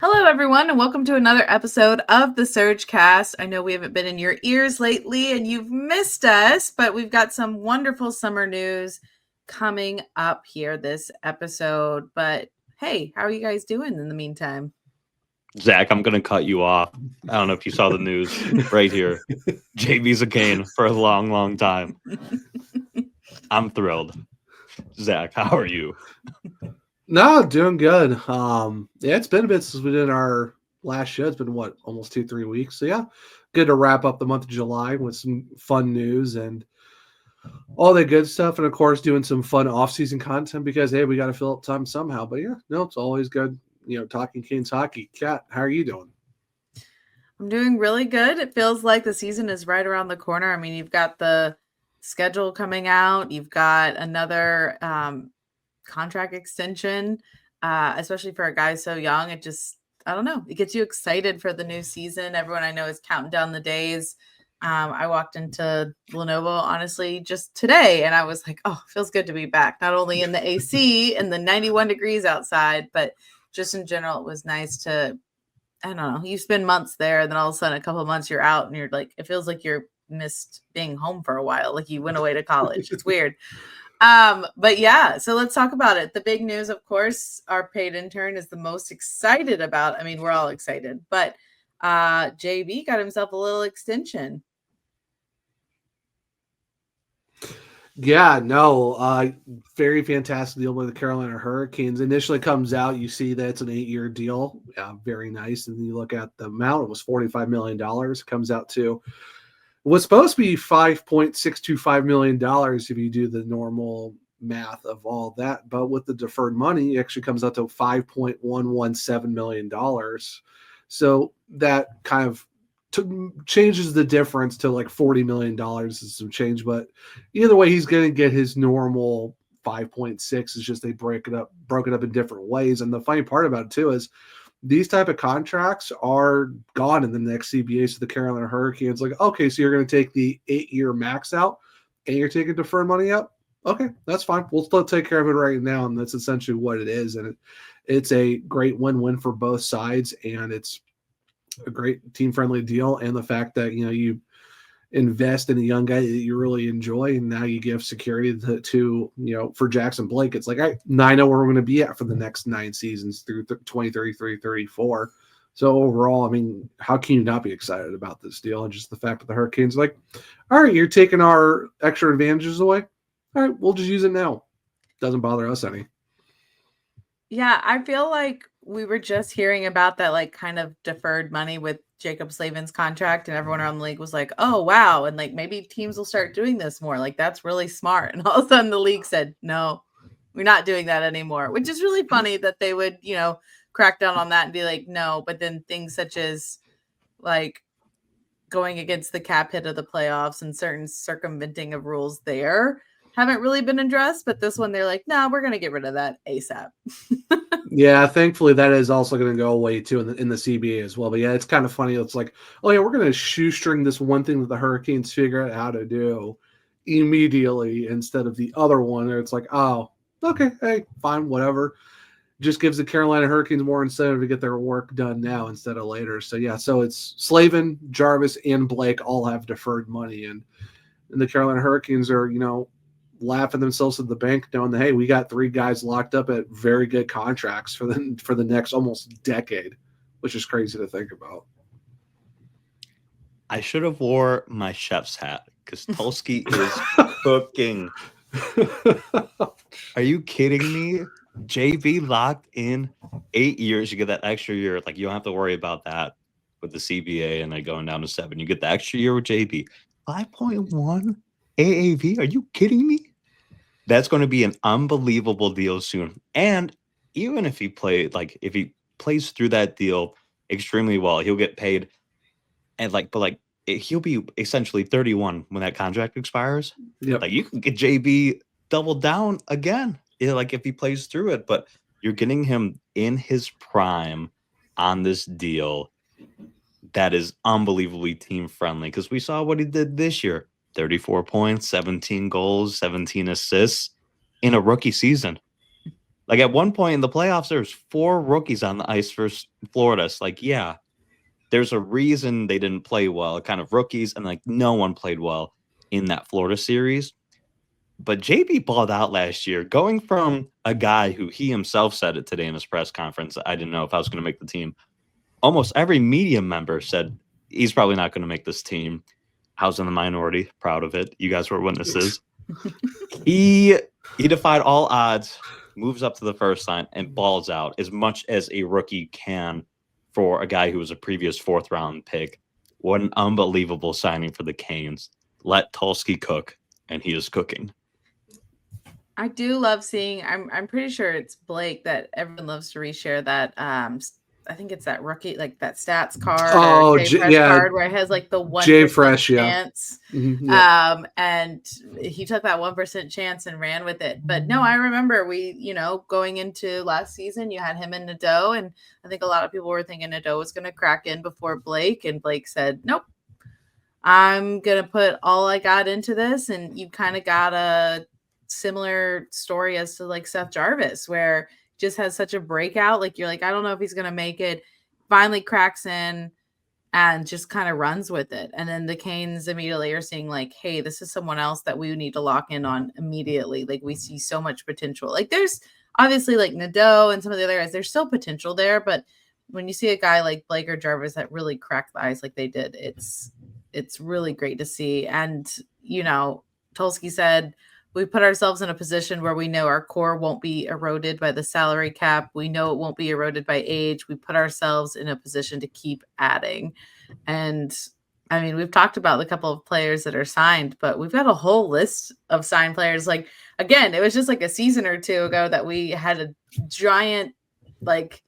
Hello, everyone, and welcome to another episode of the Surge Cast. I know we haven't been in your ears lately and you've missed us, but we've got some wonderful summer news coming up here this episode. But hey, how are you guys doing in the meantime? Zach, I'm going to cut you off. I don't know if you saw the news right here. JB's a Kane for a long, long time. I'm thrilled. Zach, how are you? No, doing good. Yeah, it's been a bit since we did our last show. It's been almost 2-3 weeks. So yeah, good to wrap up the month of July with some fun news and all that good stuff, and of course doing some fun off-season content because hey, we got to fill up time somehow. But yeah, no, it's always good. Talking Canes hockey. Kat, how are you doing? I'm doing really good. It feels like the season is right around the corner. I mean, you've got the schedule coming out. You've got another contract extension, especially for a guy so young. I don't know, it gets you excited for the new season. Everyone I know is counting down the days. I walked into Lenovo honestly just today and I was like, oh, it feels good to be back, not only in the AC and the 91 degrees outside, but just in general. It was nice to, I don't know, you spend months there and then all of a sudden a couple of months you're out and you're like, it feels like you're missed being home for a while, like you went away to college. It's weird. But yeah, so let's talk about it. The big news, of course, our paid intern is the most excited about. I mean, we're all excited, but JB got himself a little extension. Yeah, no, very fantastic deal with the Carolina Hurricanes. Initially comes out, you see that it's an 8-year deal. Yeah, very nice. And then you look at the amount, it was $45 million. Comes out to was supposed to be $5.625 million if you do the normal math of all that. But with the deferred money, it actually comes out to $5.117 million. So that kind of changes the difference to like $40 million is some change. But either way, he's going to get his normal 5.6. It's just they broke it up in different ways. And the funny part about it too is these type of contracts are gone in the next CBA. So the Carolina Hurricanes, like, okay, so you're going to take the 8-year max out and you're taking deferred money up. Okay, that's fine. We'll still take care of it right now. And that's essentially what it is. And it's a great win-win for both sides. And it's a great team-friendly deal. And the fact that, you invest in a young guy that you really enjoy, and now you give security to for Jackson Blake. It's like, now I know where we're going to be at for the next 9 seasons through 2033, 34. So overall, I mean, how can you not be excited about this deal? And just the fact that the Hurricanes are like, all right, you're taking our extra advantages away. All right, we'll just use it now. Doesn't bother us any. Yeah, I feel like we were just hearing about that, like, kind of deferred money with Jacob Slavin's contract, and everyone around the league was like, oh, wow. And like, maybe teams will start doing this more. Like, that's really smart. And all of a sudden the league said, no, we're not doing that anymore, which is really funny that they would, crack down on that and be like, no. But then things such as like going against the cap hit of the playoffs and certain circumventing of rules there haven't really been addressed. But this one, they're like, no, we're going to get rid of that ASAP. Yeah, thankfully that is also going to go away too in the CBA as well. But yeah, it's kind of funny. It's like, oh yeah, we're going to shoestring this one thing that the Hurricanes figure out how to do immediately instead of the other one. And it's like, oh, okay, hey, fine, whatever. Just gives the Carolina Hurricanes more incentive to get their work done now instead of later. So yeah, so it's Slavin, Jarvis, and Blake all have deferred money, and the Carolina Hurricanes are, laughing themselves at the bank knowing that, hey, we got 3 guys locked up at very good contracts for the next almost decade, which is crazy to think about. I should have wore my chef's hat because Tulski is cooking. Are you kidding me? JB locked in 8 years. You get that extra year. Like, you don't have to worry about that with the CBA and then going down to 7. You get the extra year with JB. 5.1 AAV? Are you kidding me? That's going to be an unbelievable deal soon. And even if he plays through that deal extremely well, he'll get paid. And he'll be essentially 31 when that contract expires. Yep. Like, you can get JB double down again, if he plays through it. But you're getting him in his prime on this deal that is unbelievably team friendly, because we saw what he did this year. 34 points, 17 goals, 17 assists in a rookie season. Like at one point in the playoffs, there's 4 rookies on the ice for Florida. It's like, yeah, there's a reason they didn't play well. Kind of rookies, and like no one played well in that Florida series. But JB balled out last year, going from a guy who he himself said it today in his press conference. I didn't know if I was going to make the team. Almost every media member said he's probably not going to make this team. I was in the minority, proud of it. You guys were witnesses. He defied all odds, moves up to the first line, and balls out as much as a rookie can for a guy who was a previous 4th-round pick. What an unbelievable signing for the Canes. Let Tulsky cook, and he is cooking. I do love seeing. I'm pretty sure it's Blake that everyone loves to reshare that. I think it's that rookie, like that stats card. Oh, card where it has like the 1% chance. Mm-hmm, yeah. And he took that 1% chance and ran with it. But no, I remember going into last season, you had him and Nadeau, and I think a lot of people were thinking Nadeau was going to crack in before Blake, and Blake said, "Nope, I'm going to put all I got into this." And you kind of got a similar story as to like Seth Jarvis, where just has such a breakout. Like you're like, I don't know if he's going to make it. Finally cracks in and just kind of runs with it. And then the Canes immediately are seeing like, hey, this is someone else that we need to lock in on immediately. Like we see so much potential. Like there's obviously like Nadeau and some of the other guys, there's still potential there. But when you see a guy like Blake or Jarvis that really cracked the ice like they did, it's really great to see. And, Tulsky said, we put ourselves in a position where we know our core won't be eroded by the salary cap. We know it won't be eroded by age. We put ourselves in a position to keep adding. And I mean, we've talked about the couple of players that are signed, but we've got a whole list of signed players. Like, again, it was just like a season or two ago that we had a giant, like,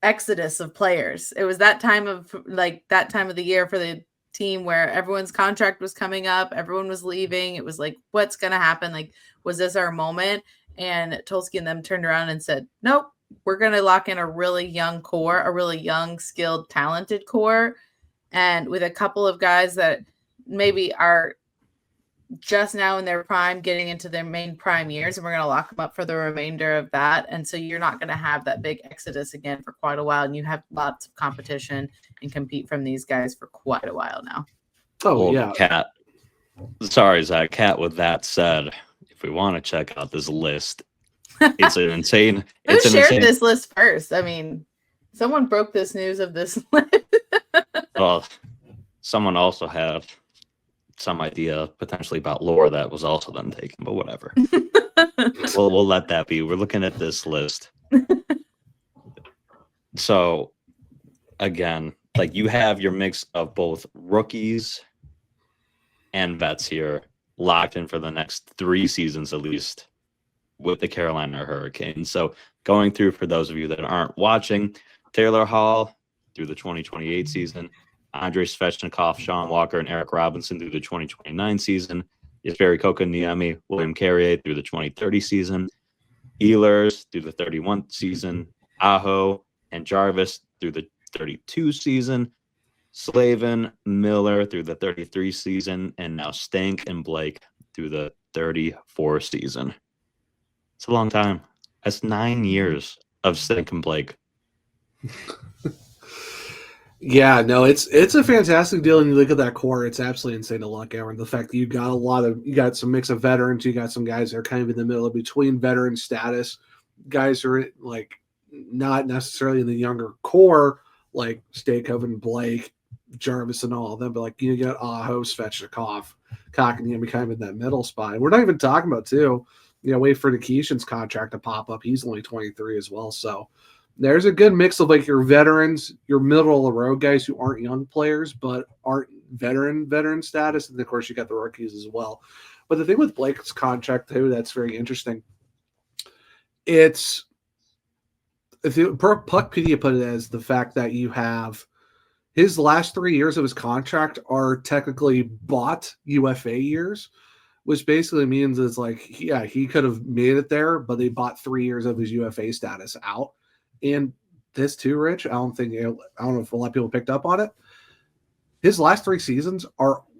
exodus of players. It was that time of the year for the team where everyone's contract was coming up, everyone was leaving. It was like, what's going to happen? Like, was this our moment? And Tulsky and them turned around and said, nope, we're going to lock in a really young core, a really young, skilled, talented core. And with a couple of guys that maybe are just now in their prime, getting into their main prime years, and we're going to lock them up for the remainder of that. And so you're not going to have that big exodus again for quite a while, and you have lots of competition and compete from these guys for quite a while now. Oh, yeah. Kat. Sorry, Zach. Kat, with that said, if we want to check out this list, it's an insane. Who shared this list first? I mean, someone broke this news of this list. Well, someone also had some idea potentially about lore that was also then taken, but whatever. we'll let that be. We're looking at this list. So again, like you have your mix of both rookies and vets here locked in for the next 3 seasons at least with the Carolina Hurricanes. So going through, for those of you that aren't watching, Taylor Hall through the 2028 season, Andrei Svechnikov, Sean Walker, and Eric Robinson through the 2029 season. Jesperi Kotkaniemi, William Carrier through the 2030 season. Ehlers through the 31 season. Aho and Jarvis through the 32 season. Slavin, Miller through the 33 season. And now Stank and Blake through the 34 season. It's a long time. That's 9 years of Stank and Blake. Yeah, no, it's a fantastic deal. And you look at that core, it's absolutely insane to look at. And the fact that you got some mix of veterans, you got some guys that are kind of in the middle between veteran status, guys who are like not necessarily in the younger core, like Stakov and Blake, Jarvis and all of them, but like you got Aho, Svechnikov, Kotkaniemi kind of in that middle spot. And we're not even talking about wait for Nikishin's contract to pop up. He's only 23 as well, so. There's a good mix of like your veterans, your middle of the road guys who aren't young players but aren't veteran status, and of course you got the rookies as well. But the thing with Blake's contract too that's very interesting. It's Puckpedia put it as the fact that you have his last 3 years of his contract are technically bought UFA years, which basically means it's like he could have made it there, but they bought 3 years of his UFA status out. And this too, Rich, I don't know if a lot of people picked up on it. His last 3 seasons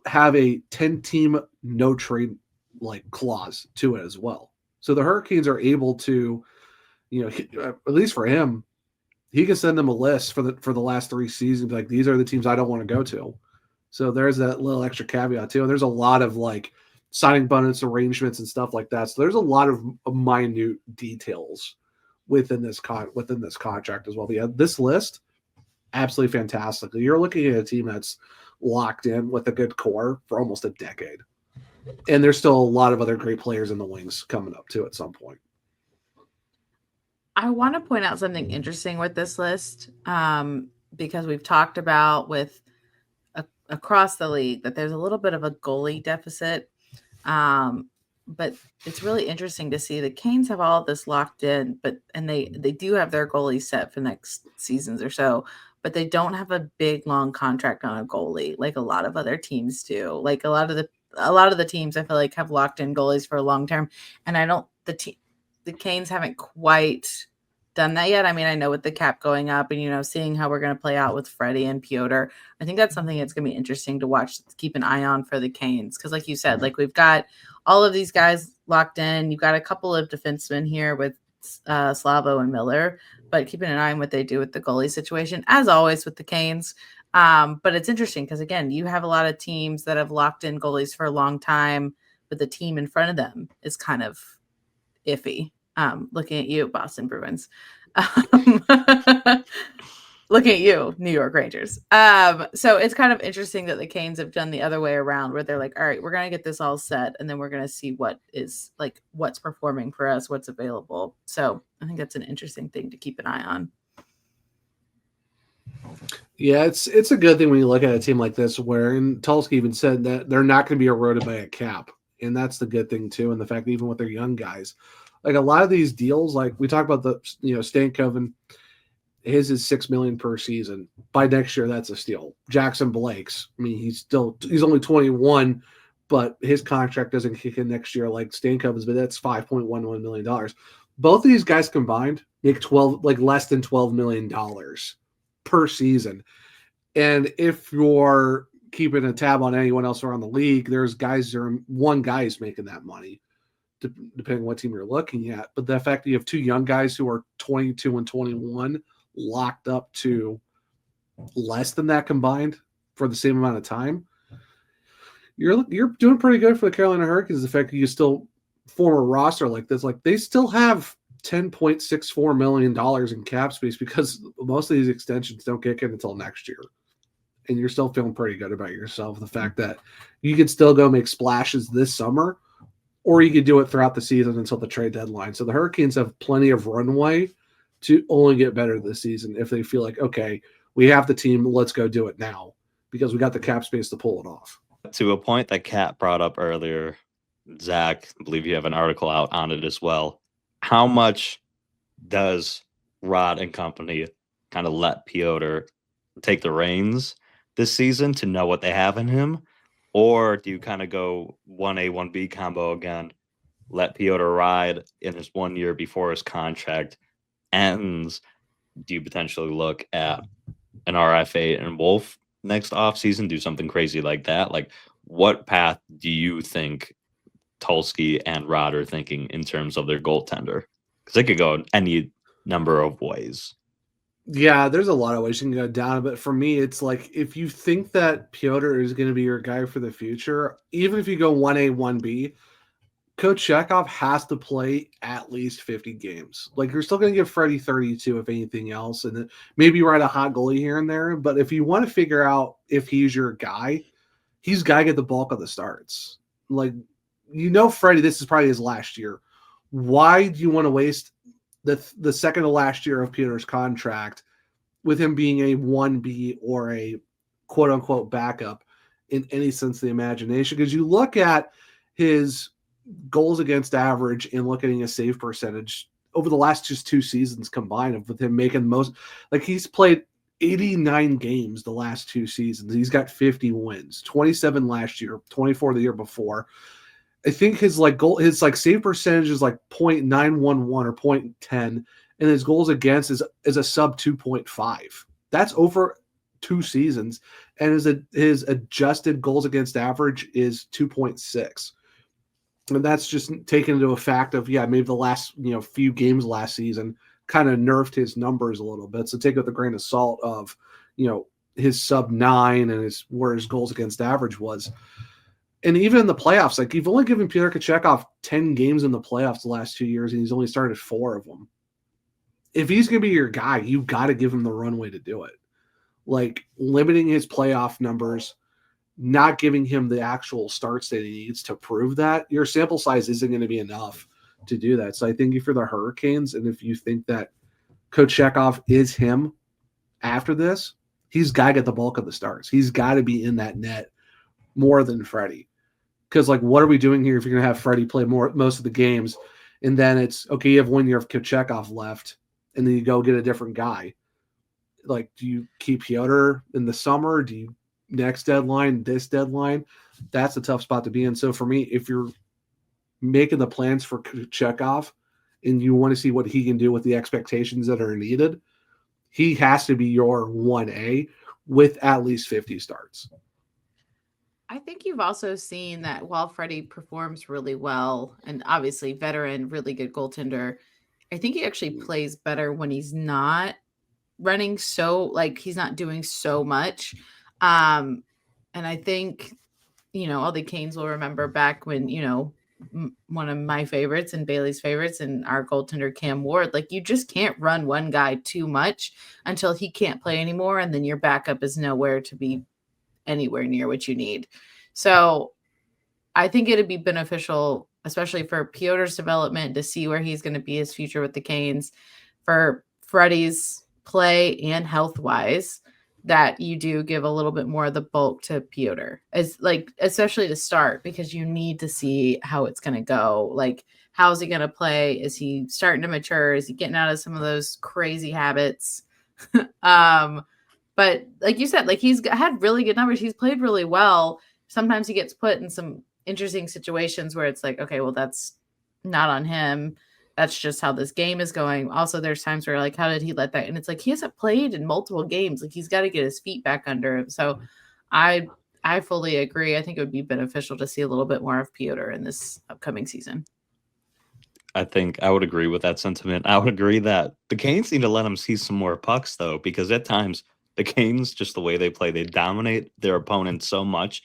have a 10-team no trade like clause to it as well. So the Hurricanes are able to, at least for him, he can send them a list for the last 3 seasons. Like, these are the teams I don't want to go to. So there's that little extra caveat too. And there's a lot of like signing bonus arrangements and stuff like that. So there's a lot of minute details within this contract as well. But yeah, this list, absolutely fantastic. You're looking at a team that's locked in with a good core for almost a decade. And there's still a lot of other great players in the wings coming up too at some point. I want to point out something interesting with this list, because we've talked about across the league that there's a little bit of a goalie deficit. But it's really interesting to see the Canes have all of this locked in, and they do have their goalie set for next seasons or so, but they don't have a big long contract on a goalie like a lot of other teams do. Like a lot of the teams I feel like have locked in goalies for a long term, and the Canes haven't quite done that yet. I mean, I know with the cap going up and, seeing how we're going to play out with Freddie and Piotr, I think that's something that's going to be interesting to watch, to keep an eye on for the Canes. Because like you said, like we've got all of these guys locked in. You've got a couple of defensemen here with Slavo and Miller, but keeping an eye on what they do with the goalie situation, as always with the Canes. But it's interesting because, again, you have a lot of teams that have locked in goalies for a long time, but the team in front of them is kind of iffy. Looking at you, Boston Bruins. Looking at you, New York Rangers. So it's kind of interesting that the Canes have done the other way around, where they're like, all right, we're going to get this all set, and then we're going to see what's performing for us, what's available. So I think that's an interesting thing to keep an eye on. Yeah, it's a good thing when you look at a team like this, and Tulsa even said that they're not going to be eroded by a cap. And that's the good thing too. And the fact that even with their young guys, like a lot of these deals, like we talk about Stankov, and his is $6 million per season. By next year, that's a steal. Jackson Blake's, I mean, he's only 21, but his contract doesn't kick in next year like Stankov's, but that's $5.11 million. Both of these guys combined make less than $12 million per season. And if you're keeping a tab on anyone else around the league, there's one guy's making that money, depending on what team you're looking at. But the fact that you have 2 young guys who are 22 and 21 locked up to less than that combined for the same amount of time, you're doing pretty good for the Carolina Hurricanes. The fact that you still form a roster like this, like they still have $10.64 million in cap space, because most of these extensions don't kick in until next year. And you're still feeling pretty good about yourself. The fact that you could still go make splashes this summer, or you could do it throughout the season until the trade deadline. So the Hurricanes have plenty of runway to only get better this season if they feel like, okay, we have the team, let's go do it now, because we got the cap space to pull it off. To a point that Kat brought up earlier, Zach, I believe you have an article out on it as well. How much does Rod and company kind of let Piotr take the reins this season to know what they have in him? Or do you kind of go 1A, 1B combo again, let Piotr ride in his 1 year before his contract ends? Do you potentially look at an RFA and Wolf next offseason, do something crazy like that? Like, what path do you think Tulski and Rod are thinking in terms of their goaltender? Because they could go any number of ways. Yeah, there's a lot of ways you can go down, but for me, it's like, if you think that Piotr is going to be your guy for the future, even if you go 1A, 1B, Coach Chekhov has to play at least 50 games. Like, you're still going to give Freddie 32, if anything else, and then maybe ride a hot goalie here and there. But if you want to figure out if he's your guy, he's got to get the bulk of the starts. Like, Freddie, this is probably his last year. Why do you want to waste the second to last year of Piotr's contract with him being a 1B or a quote-unquote backup in any sense of the imagination? Because you look at his goals against average and look at his save percentage over the last just 2 seasons combined, with him making most, like, he's played 89 games the last 2 seasons. He's got 50 wins, 27 last year, 24 the year before. I think his save percentage is like .911 or .10, and his goals against is a sub 2.5. That's over 2 seasons, and his adjusted goals against average is 2.6. And that's just taken into a fact of, maybe the last, few games last season kind of nerfed his numbers a little bit. So take it with a grain of salt of, his sub 9 and where his goals against average was. And even in the playoffs, like you've only given Peter Kochetkov 10 games in the playoffs the last 2 years, and he's only started 4 of them. If he's going to be your guy, you got to give him the runway to do it. Like limiting his playoff numbers, not giving him the actual starts that he needs to prove that, your sample size isn't going to be enough to do that. So I think if you're the Hurricanes and if you think that Kochetkov is him after this, he's got to get the bulk of the starts. He's got to be in that net more than Freddie. Because, like, what are we doing here if you're going to have Freddie play most of the games? And then it's, okay, you have 1 year of Kochetkov left, and then you go get a different guy. Like, do you keep Piotr in the summer? Do you next deadline, this deadline? That's a tough spot to be in. So for me, if you're making the plans for Kochetkov and you want to see what he can do with the expectations that are needed, he has to be your 1A with at least 50 starts. I think you've also seen that while Freddie performs really well, and obviously veteran, really good goaltender, I think he actually plays better when he's not running he's not doing so much. And I think, all the Canes will remember back when, one of my favorites and Bailey's favorites and our goaltender Cam Ward, like you just can't run one guy too much until he can't play anymore. And then your backup is nowhere to be anywhere near what you need. So I think it'd be beneficial, especially for Piotr's development, to see where he's going to be his future with the Canes, for Freddie's play and health wise, that you do give a little bit more of the bulk to Piotr, especially to start, because you need to see how it's going to go. Like, how's he going to play? Is he starting to mature? Is he getting out of some of those crazy habits? But like you said, like he's had really good numbers. He's played really well. Sometimes he gets put in some interesting situations where it's like, okay, well, that's not on him. That's just how this game is going. Also, there's times where like, how did he let that? And it's like, he hasn't played in multiple games. Like he's got to get his feet back under him. So I fully agree. I think it would be beneficial to see a little bit more of Piotr in this upcoming season. I think I would agree with that sentiment. I would agree that the Canes need to let him see some more pucks, though, because at times the Canes, just the way they play, they dominate their opponent so much.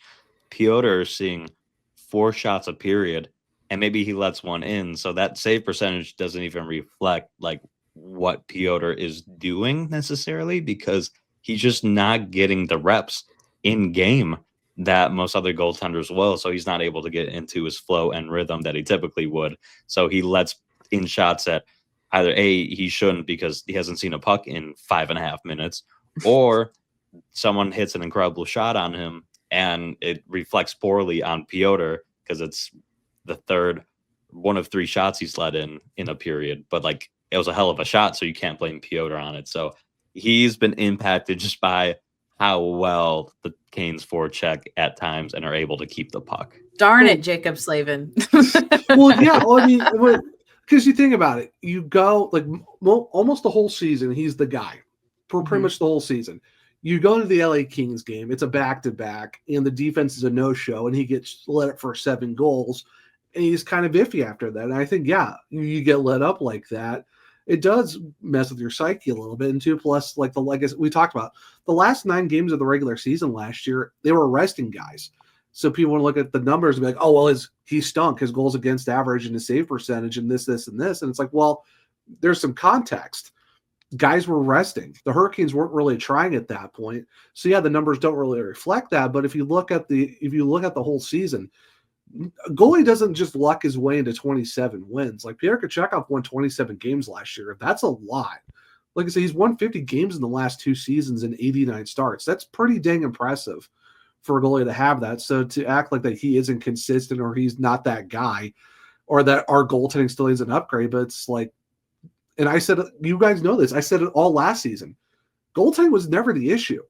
Piotr is seeing 4 shots a period, and maybe he lets one in. So that save percentage doesn't even reflect like what Piotr is doing necessarily, because he's just not getting the reps in game that most other goaltenders will. So he's not able to get into his flow and rhythm that he typically would. So he lets in shots that either he shouldn't because he hasn't seen a puck in 5.5 minutes, or someone hits an incredible shot on him and it reflects poorly on Piotr because it's the third one of 3 shots he's let in a period. But like, it was a hell of a shot, so you can't blame Piotr on it. So he's been impacted just by how well the Canes forecheck at times and are able to keep the puck. Darn it, Jacob Slavin. Well, yeah. Well, I mean, because you think about it, you go like almost the whole season, he's the guy for pretty much the whole season. You go into the LA Kings game, it's a back-to-back, and the defense is a no-show, and he gets let up for 7 goals, and he's kind of iffy after that. And I think, you get let up like that, it does mess with your psyche a little bit. And 2, plus, like we talked about, the last 9 games of the regular season last year, they were resting guys. So people want to look at the numbers and be like, oh, well, he stunk, his goals against average and his save percentage and this, and this. And it's like, well, there's some context. Guys were resting. The Hurricanes weren't really trying at that point. So the numbers don't really reflect that. But if you look at the whole season, goalie doesn't just luck his way into 27 wins. Like Pierre Kochetkov won 27 games last year. That's a lot. Like I said, he's won 50 games in the last 2 seasons and 89 starts. That's pretty dang impressive for a goalie to have that. So to act like that he isn't consistent or he's not that guy, or that our goaltending still needs an upgrade, but it's like, and I said, you guys know this, I said it all last season, goaltending was never the issue.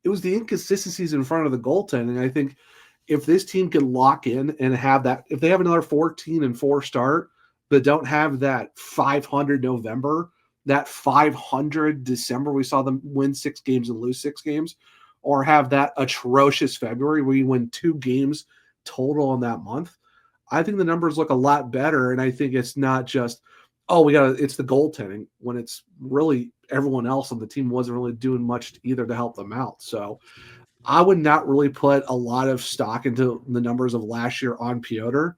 It was the inconsistencies in front of the goaltending. I think if this team can lock in and have that, if they have another 14-4 start, but don't have that 500 November, that 500 December, we saw them win 6 games and lose 6 games, or have that atrocious February where you win 2 games total in that month, I think the numbers look a lot better, and I think it's not just, it's the goaltending, when it's really everyone else on the team wasn't really doing much either to help them out. So I would not really put a lot of stock into the numbers of last year on Piotr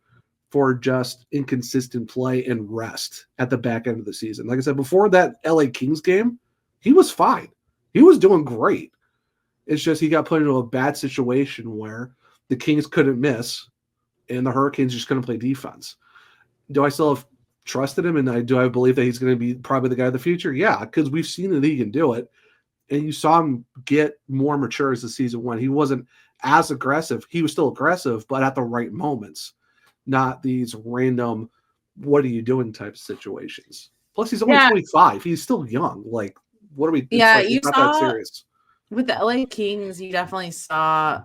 for just inconsistent play and rest at the back end of the season. Like I said, before that LA Kings game, he was fine. He was doing great. It's just he got put into a bad situation where the Kings couldn't miss and the Hurricanes just couldn't play defense. Do I still have trusted him, and do I believe that he's going to be probably the guy of the future? Yeah, because we've seen that he can do it. And you saw him get more mature as the season went. He wasn't as aggressive. He was still aggressive, but at the right moments, not these random, what are you doing type of situations. Plus, he's only 25. He's still young. Like, what are we? Yeah, it's not that serious. With the LA Kings, you definitely saw.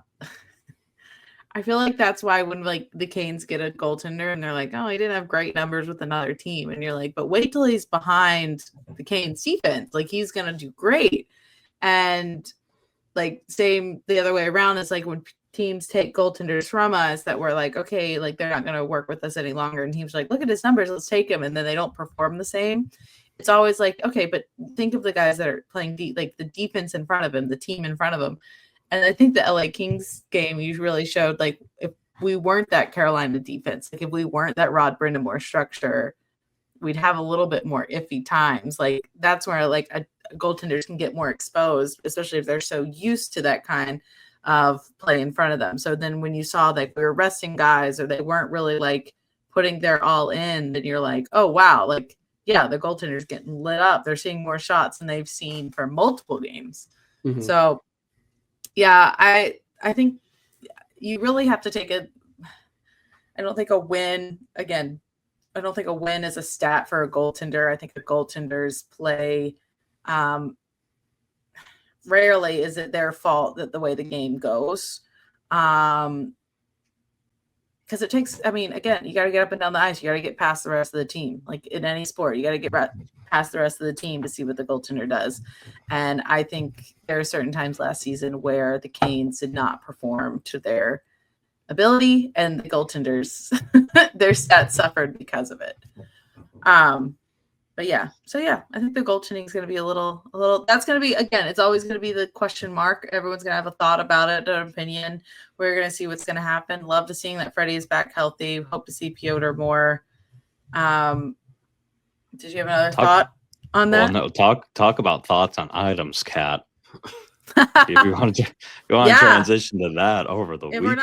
I feel like that's why when like the Canes get a goaltender and they're like, oh, he didn't have great numbers with another team, and you're like, but wait till he's behind the Canes defense, like he's gonna do great. And like same the other way around is like when teams take goaltenders from us that we're like, okay, like they're not going to work with us any longer, and teams like, look at his numbers, let's take him, and then they don't perform the same. It's always like, okay, but think of the guys that are playing like the defense in front of him, the team in front of him. And I think the LA Kings game, you really showed like if we weren't that Carolina defense, like if we weren't that Rod Brindamore structure, we'd have a little bit more iffy times. Like that's where like a goaltenders can get more exposed, especially if they're so used to that kind of play in front of them. So then when you saw like we were resting guys or they weren't really like putting their all in, then you're like, oh wow, like yeah, the goaltender's getting lit up. They're seeing more shots than they've seen for multiple games. Mm-hmm. So yeah, I think you really have to take it. I don't think a win is a stat for a goaltender. I think a goaltender's play, rarely is it their fault that the way the game goes. Because it takes, I mean, again, you got to get up and down the ice. You got to get past the rest of the team. Like in any sport, you got to get past the rest of the team to see what the goaltender does. And I think there are certain times last season where the Canes did not perform to their ability, and the goaltenders, their stats suffered because of it. But yeah, so yeah, I think the goaltending is going to be a little, that's going to be, again, it's always going to be the question mark. Everyone's going to have a thought about it, an opinion. We're going to see what's going to happen. Love to seeing that Freddie is back healthy. Hope to see Piotr more. Did you have another thought on that? Well, no, talk about thoughts on items, Kat. If you want to transition to that over the weekend, my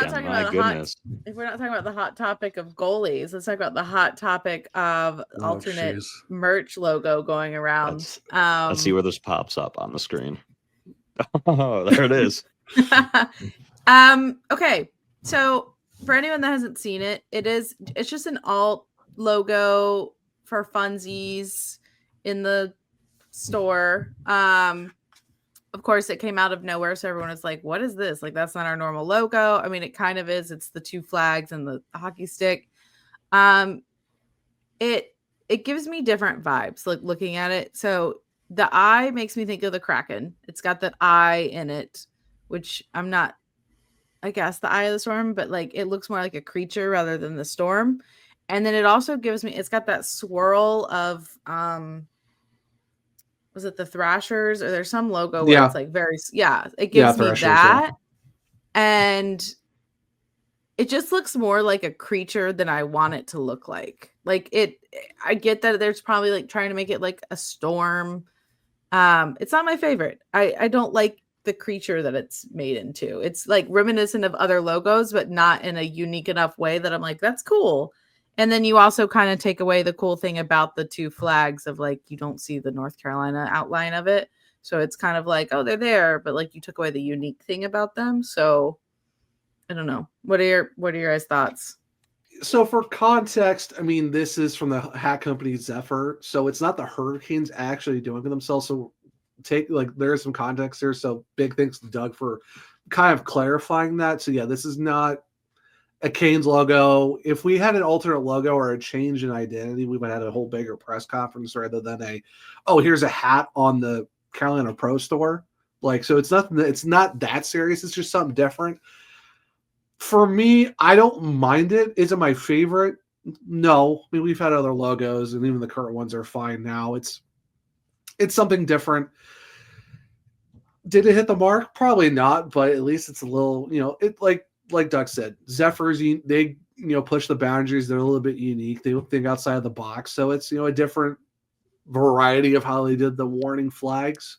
goodness. If we're not talking about the hot topic of goalies, let's talk about the hot topic of alternate merch logo going around. Let's see where this pops up on the screen. Oh, there it is. Okay, so for anyone that hasn't seen it, it's just an alt logo for funsies in the store. Of course, it came out of nowhere, so everyone was like, what is this? Like, that's not our normal logo. I mean, it kind of is. It's the two flags and the hockey stick. It gives me different vibes, like, looking at it. So the eye makes me think of the Kraken. It's got that eye in it, which I'm not, I guess, the eye of the storm, but, like, it looks more like a creature rather than the storm. And then it also gives me, it's got that swirl of, was it the Thrashers, or there's some logo where it's like very, it gives me that. And it just looks more like a creature than I want it to look like. Like I get that there's probably like trying to make it like a storm. It's not my favorite. I don't like the creature that it's made into. It's like reminiscent of other logos, but not in a unique enough way that I'm like, that's cool. And then you also kind of take away the cool thing about the two flags of like, you don't see the North Carolina outline of it. So it's kind of like, oh, they're there, but like you took away the unique thing about them. So I don't know. What are your guys' thoughts? So for context, I mean, this is from the hat company Zephyr. So it's not the Hurricanes actually doing it themselves. So there is some context here. So big thanks to Doug for kind of clarifying that. So yeah, this is not a Canes logo. If we had an alternate logo or a change in identity, we would have had a whole bigger press conference rather than here's a hat on the Carolina Pro store. Like, so it's not that serious. It's just something different. For me, I don't mind it. Is it my favorite? No. I mean, we've had other logos, and even the current ones are fine now. It's something different. Did it hit the mark? Probably not, but at least it's a little, it like Doug said, Zephyrs, they push the boundaries. They're a little bit unique. They think outside of the box. So it's a different variety of how they did the warning flags.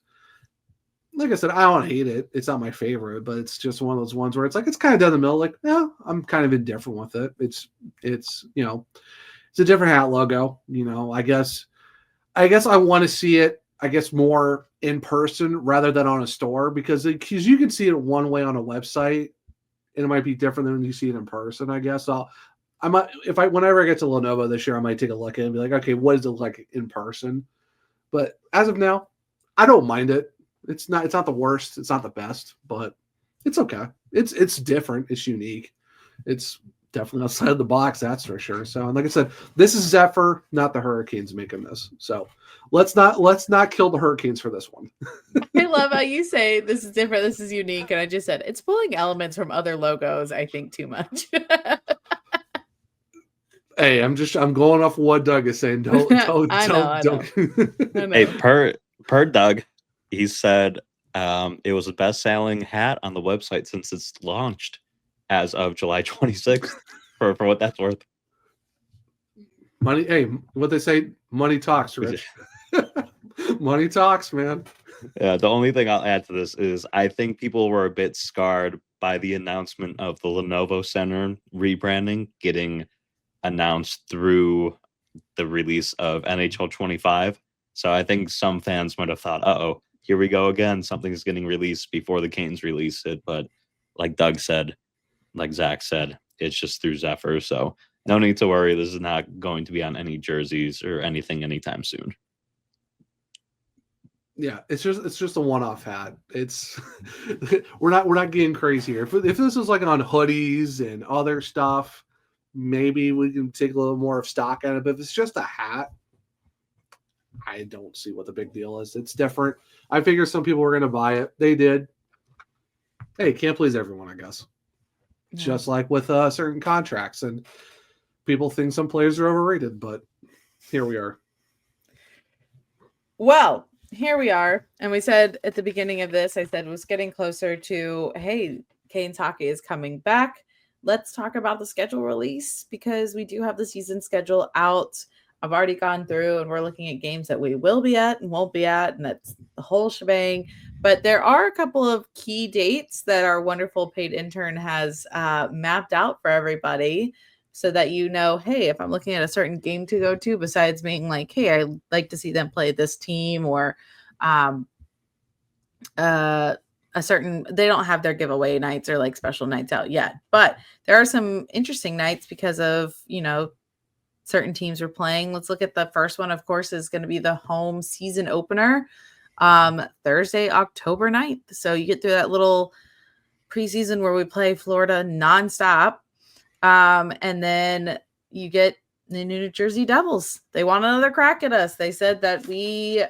Like I said, I don't hate it. It's not my favorite, but it's just one of those ones where it's like it's kind of down the middle. Like, yeah, I'm kind of indifferent with it. It's it's a different hat logo. I guess I want to see it. I guess more in person rather than on a store because you can see it one way on a website, and it might be different than when you see it in person. I guess I might whenever I get to Lenovo this year, I might take a look at it and be like, okay, what does it look like in person? But as of now, I don't mind it. It's not the worst. It's not the best, but it's okay. It's different. It's unique. It's definitely outside of the box, that's for sure. So, and like I said, this is Zephyr, not the Hurricanes making this. So let's not kill the Hurricanes for this one. I love how you say this is different, this is unique, and I just said it's pulling elements from other logos, I think, too much. Hey, I'm going off what Doug is saying. Don't. I know. Hey, per Doug, he said it was the best-selling hat on the website since it's launched as of July 26th. for what that's worth. Money. Hey, what they say? Money talks, Rich. Money talks, man. Yeah. The only thing I'll add to this is I think people were a bit scarred by the announcement of the Lenovo Center rebranding getting announced through the release of NHL 25. So I think some fans might have thought, uh-oh, here we go again. Something's getting released before the Canes release it. But like Doug said, like Zach said, it's just through Zephyr. So no need to worry. This is not going to be on any jerseys or anything anytime soon. Yeah, it's just a one-off hat. It's we're not getting crazy here. If this was like on hoodies and other stuff, maybe we can take a little more of stock at it. But if it's just a hat, I don't see what the big deal is. It's different. I figured some people were going to buy it. They did. Hey, can't please everyone, I guess. Yeah. Just like with certain contracts, and people think some players are overrated, but here we are. Well, here we are. And we said at the beginning of this, I said it was getting closer to, hey, Canes hockey is coming back. Let's talk about the schedule release because we do have the season schedule out. I've already gone through and we're looking at games that we will be at and won't be at, and that's the whole shebang. But there are a couple of key dates that our wonderful paid intern has mapped out for everybody so that hey, if I'm looking at a certain game to go to, besides being like, hey, I'd like to see them play this team or a certain, they don't have their giveaway nights or like special nights out yet. But there are some interesting nights because of, certain teams are playing. Let's look at the first one, of course, is going to be the home season opener Thursday, October 9th. So you get through that little preseason where we play Florida nonstop. And then you get the New Jersey Devils. They want another crack at us. They said that we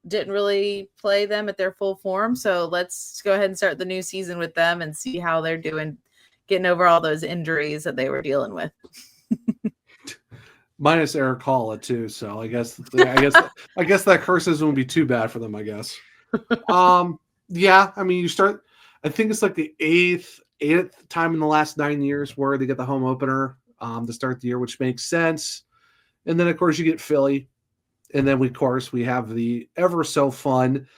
didn't really play them at their full form. So let's go ahead and start the new season with them and see how they're doing, getting over all those injuries that they were dealing with. Minus Eric Halla too, so I guess that curses won't be too bad for them. I guess. Yeah, I mean, you start. I think it's like the eighth time in the last 9 years where they get the home opener to start the year, which makes sense. And then of course you get Philly, and then we have the ever so fun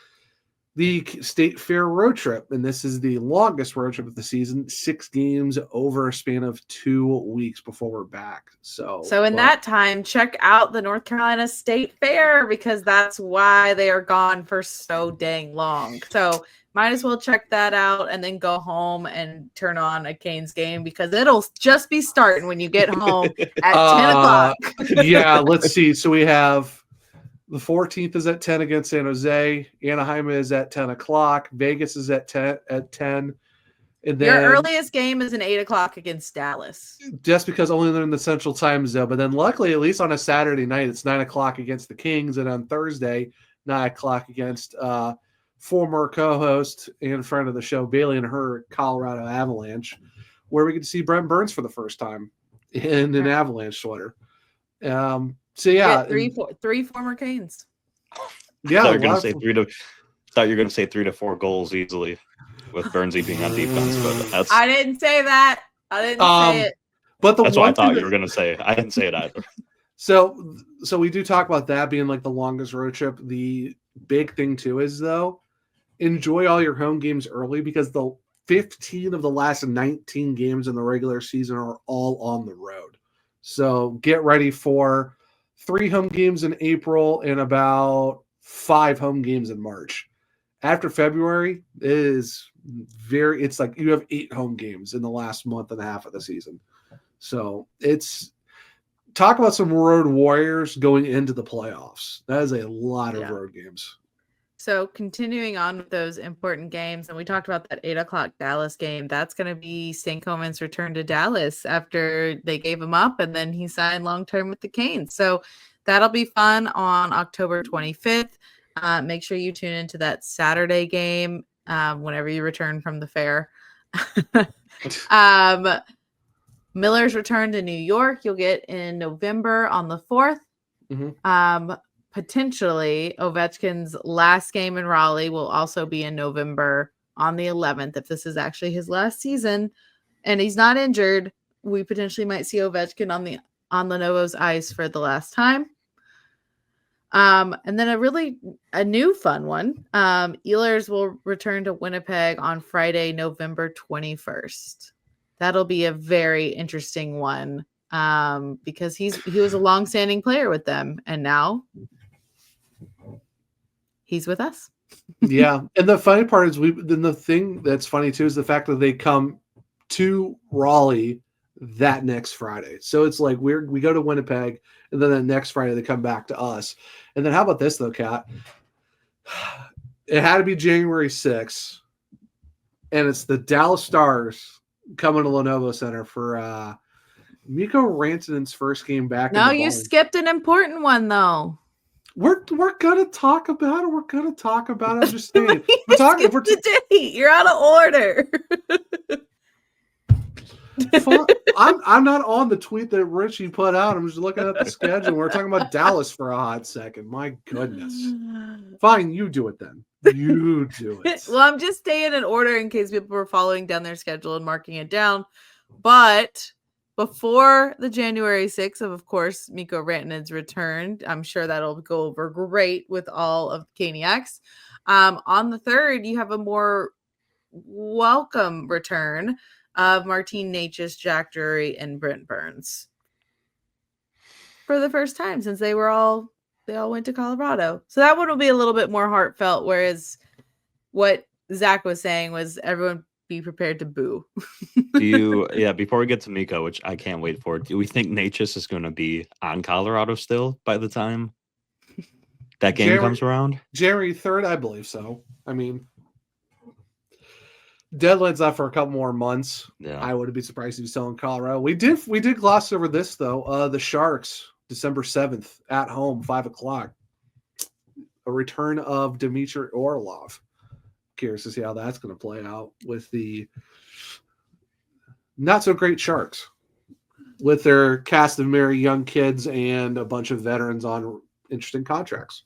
the State Fair road trip, and this is the longest road trip of the season, 6 games over a span of 2 weeks before we're back. So in that time, check out the North Carolina State Fair because that's why they are gone for so dang long. So might as well check that out and then go home and turn on a Canes game because it'll just be starting when you get home at 10 o'clock. Yeah, let's see. So we have the 14th is at 10 against San Jose. Anaheim is at 10 o'clock. Vegas is at 10. And then your earliest game is an 8 o'clock against Dallas. Just because only they're in the Central Time Zone. But then luckily, at least on a Saturday night, it's 9 o'clock against the Kings. And on Thursday, 9 o'clock against former co-host and friend of the show, Bailey and her Colorado Avalanche. where we get to see Brent Burns for the first time in an Avalanche sweater. So yeah, three former Canes. Yeah, thought you were going to say 3 to 4 goals easily with Burnsy being on defense, but that's I didn't say that. I didn't say it. But that's what I thought you were going to say. I didn't say it either. So we do talk about that being like the longest road trip. The big thing too is though, enjoy all your home games early because the 15 of the last 19 games in the regular season are all on the road. So get ready for 3 home games in April and about 5 home games in March. After February it's like you have 8 home games in the last month and a half of the season. So talk about some road warriors going into the playoffs. That is a lot of road games. So continuing on with those important games, and we talked about that 8:00 Dallas game. That's going to be Stankoven's return to Dallas after they gave him up, and then he signed long-term with the Canes. So that'll be fun on October 25th. Make sure you tune into that Saturday game whenever you return from the fair. Miller's return to New York you'll get in November on the 4th. Mm-hmm. Potentially Ovechkin's last game in Raleigh will also be in November on the 11th. If this is actually his last season and he's not injured, we potentially might see Ovechkin on Lenovo's ice for the last time. And then a new fun one. Ehlers will return to Winnipeg on Friday, November 21st. That'll be a very interesting one because he was a longstanding player with them, and now he's with us. Yeah, and the funny part is the thing that's funny too is the fact that they come to Raleigh that next Friday. So it's like we go to Winnipeg, and then the next Friday they come back to us. And then how about this though, Kat? It had to be January 6th, and it's the Dallas Stars coming to Lenovo Center for Mikko Rantanen's first game back. No, you skipped an important one though. We're gonna talk about it. We're gonna talk about it. I'm just saying. The date. You're out of order. I'm not on the tweet that Richie put out. I'm just looking at the schedule. We're talking about Dallas for a hot second. My goodness. Fine, you do it then. You do it. Well, I'm just staying in order in case people were following down their schedule and marking it down. But before the January 6th, of course, Mikko Rantanen's returned. I'm sure that'll go over great with all of the Caniacs. On the 3rd, you have a more welcome return of Martin Necas, Jack Drury, and Brent Burns for the first time since they all went to Colorado. So that one will be a little bit more heartfelt, whereas what Zach was saying was everyone be prepared to boo. Before we get to Mikko, which I can't wait for, do we think Necas is going to be on Colorado still by the time that game comes around? January 3rd, I believe so. I mean, deadline's not for a couple more months. Yeah. I wouldn't be surprised if he's still in Colorado. We did gloss over this though. The Sharks, December 7th at home, 5:00. A return of Dmitry Orlov. Curious to see how that's going to play out with the not so great Sharks, with their cast of merry young kids and a bunch of veterans on interesting contracts.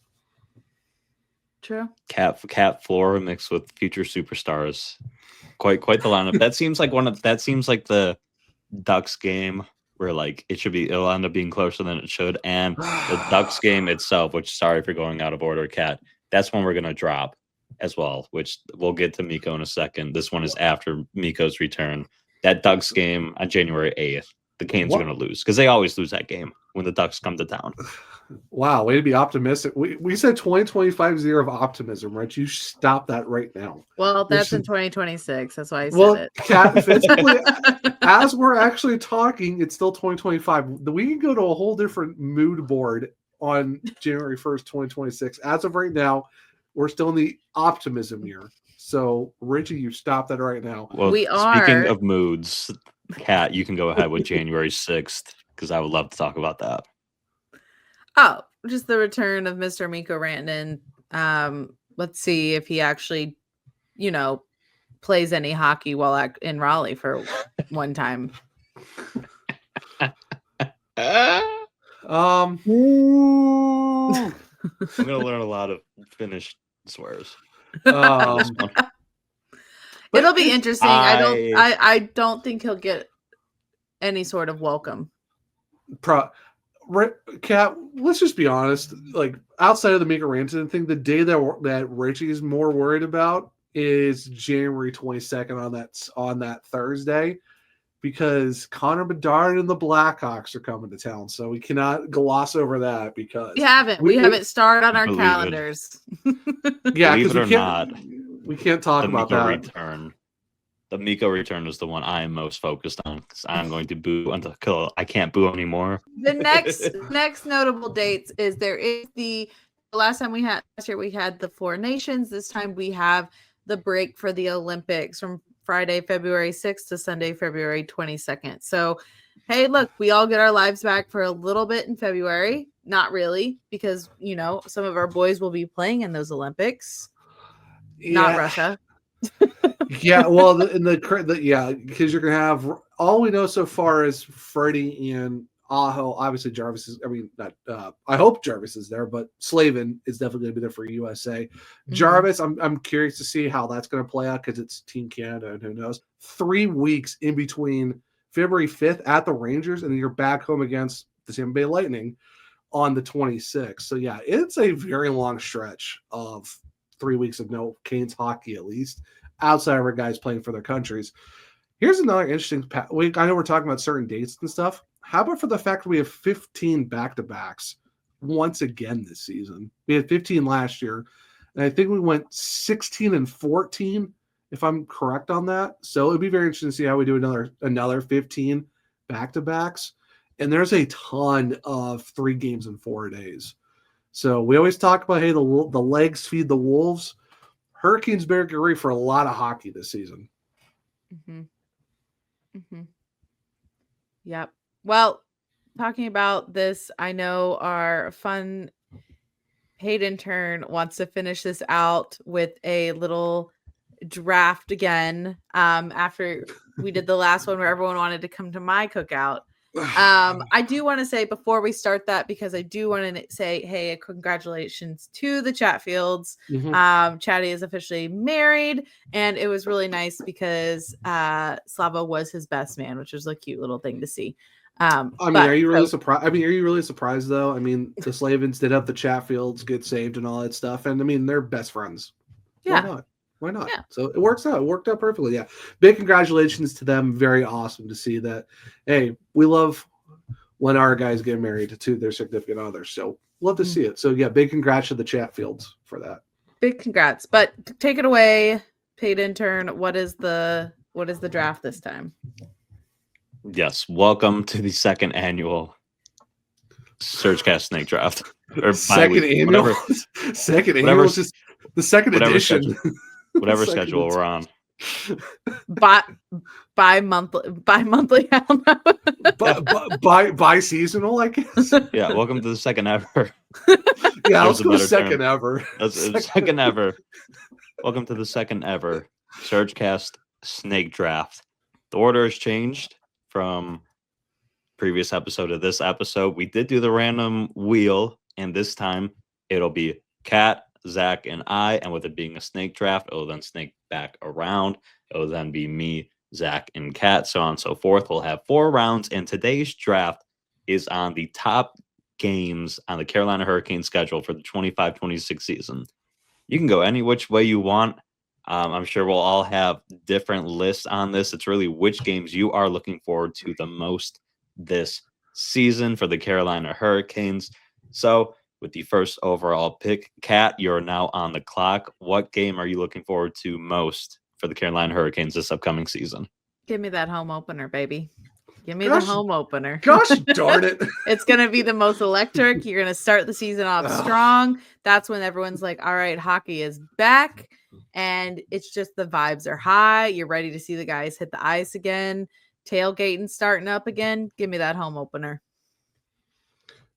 True. Cat Flora mixed with future superstars. Quite the lineup. That seems like the Ducks game where like it'll end up being closer than it should. And the Ducks game itself, which sorry for going out of order, Cat, that's one we're gonna drop as well, which we'll get to Mikko in a second. This one is after Mikko's return. That Ducks game on January 8th, the Canes are gonna lose because they always lose that game when the Ducks come to town. Wow, way to be optimistic. We said 2025 year of optimism, right? You stop that right now. Well, that's in 2026. That's why I said it. Kat, physically, as we're actually talking, it's still 2025. We can go to a whole different mood board on January 1st, 2026. As of right now, we're still in the optimism year. So, Richie, you stop that right now. Well, speaking of moods, Kat, you can go ahead with January 6th because I would love to talk about that. Oh, just the return of Mr. Mikko Rantanen. Let's see if he actually, plays any hockey while in Raleigh for one time. I'm gonna learn a lot of Finnish swears. It'll be interesting. I don't think he'll get any sort of welcome. Kat, let's just be honest. Like outside of the Mika Rantanen thing, the day that Richie's more worried about is January 22nd on that Thursday, because Connor Bedard and the Blackhawks are coming to town. So we cannot gloss over that because we haven't started on our calendars. Yeah, because we can't talk about that. Return. The Miko return is the one I am most focused on because I'm going to boo until I can't boo anymore. The next notable dates is the last year we had the Four Nations. This time we have the break for the Olympics from Friday, February 6th to Sunday, February 22nd. So, hey, look, we all get our lives back for a little bit in February. Not really, because, some of our boys will be playing in those Olympics. Yeah. Not Russia. Yeah, well, because you're going to have all we know so far is Freddie and Aho. Obviously, Jarvis is, I hope Jarvis is there, but Slavin is definitely going to be there for USA. Mm-hmm. Jarvis, I'm curious to see how that's going to play out because it's Team Canada and who knows. 3 weeks in between February 5th at the Rangers and then you're back home against the Tampa Bay Lightning on the 26th. So, yeah, it's a very long stretch of 3 weeks of no Canes hockey, at least outside of our guys playing for their countries. Here's another interesting. I know we're talking about certain dates and stuff. How about for the fact that we have 15 back-to-backs once again this season? We had 15 last year, and I think we went 16 and 14, if I'm correct on that. So it'd be very interesting to see how we do another 15 back-to-backs. And there's a ton of 3 games in 4 days. So we always talk about, hey, the legs feed the wolves. Hurricanes better get ready for a lot of hockey this season. Mm-hmm. Mm-hmm. Yep. Well, talking about this, I know our fun paid intern wants to finish this out with a little draft again. After we did the last one where everyone wanted to come to my cookout. I do want to say before we start that, because I do want to say, hey, congratulations to the Chatfields. Mm-hmm. Chatty is officially married, and it was really nice because Slava was his best man, which was a cute little thing to see. Are you really surprised? Are you really surprised though? I mean, the Slavins did have the Chatfields get saved and all that stuff, and I mean, they're best friends. Yeah. Why not? Yeah. So it works out. It worked out perfectly. Yeah. Big congratulations to them. Very awesome to see that. Hey, we love when our guys get married to their significant others. So love to see it. So yeah, big congrats to the Chatfields for that. Big congrats. But take it away, paid intern. What is the draft this time? Yes. Welcome to the second annual Surgecast Snake Draft. Or second annual. Second annual is just the second edition. Whatever schedule we're on. Bi-monthly, I don't know. Bi-seasonal, I guess. Yeah, welcome to the second ever. Yeah, let's go second ever. Second ever. Welcome to the second ever Surgecast Snake Draft. The order has changed from previous episode to this episode. We did do the random wheel, and this time it'll be Kat, Zach, and I, and with it being a snake draft, it'll then snake back around. It'll then be me, Zach, and Kat, so on and so forth. We'll have 4 rounds, and today's draft is on the top games on the Carolina Hurricanes schedule for the 25-26 season. You can go any which way you want. I'm sure we'll all have different lists on this. It's really which games you are looking forward to the most this season for the Carolina Hurricanes. So with the first overall pick, Kat, you're now on the clock. What game are you looking forward to most for the Carolina Hurricanes this upcoming season? Give me that home opener, baby. Give me the home opener. Gosh darn it. It's going to be the most electric. You're going to start the season off strong. That's when everyone's like, all right, hockey is back. And it's just the vibes are high. You're ready to see the guys hit the ice again. Tailgating starting up again. Give me that home opener.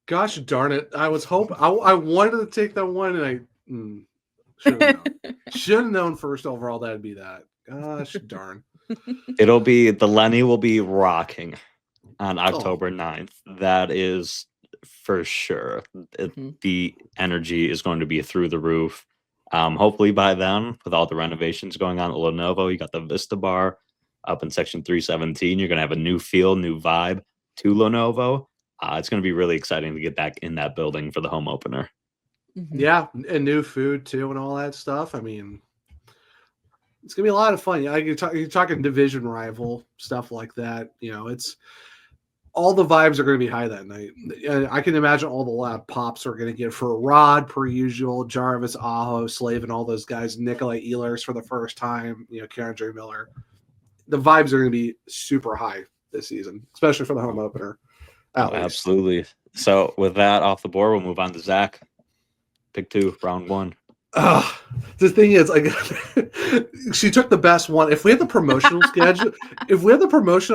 Gosh darn it. I was hoping I wanted to take that one and I should have known. Should have known first overall that'd be that. Gosh darn. It'll be the Lenny will be rocking on Oh. October 9th. That is for sure. The energy is going to be through the roof. Hopefully by then, with all the renovations going on at Lenovo, you got the Vista Bar up in section 317. You're going to have a new feel, new vibe to Lenovo. It's going to be really exciting to get back in that building for the home opener. Yeah, and new food too, and all that stuff. I mean, it's gonna be a lot of fun. You're talking division rival stuff like that. You know, it's all the vibes are going to be high that night. And I can imagine all the loud pops are going to get for Rod per usual, Jarvis, Aho, Slave, and all those guys. Nikolai Ehlers for the first time. You know, Karen J. Miller. The vibes are going to be super high this season, especially for the home opener. Absolutely. So with that off the board, we'll move on to Zach. Pick 2, round 1. The thing is, like, she took the best one. If we had the promotional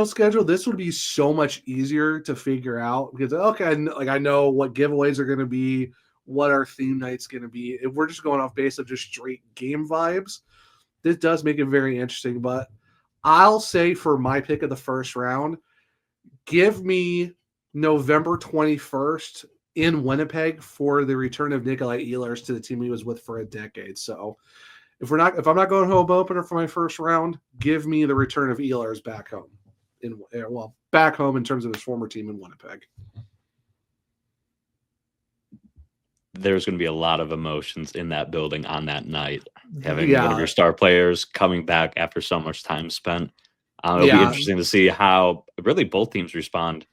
schedule, this would be so much easier to figure out because I know what giveaways are going to be, what our theme night's going to be. If we're just going off base of just straight game vibes, this does make it very interesting. But I'll say for my pick of the first round, give me November 21st. In Winnipeg for the return of Nikolai Ehlers to the team he was with for a decade. So if I'm not going home opener for my first round, give me the return of Ehlers back home. Back home in terms of his former team in Winnipeg. There's going to be a lot of emotions in that building on that night. Having one of your star players coming back after so much time spent. It'll be interesting to see how really both teams respond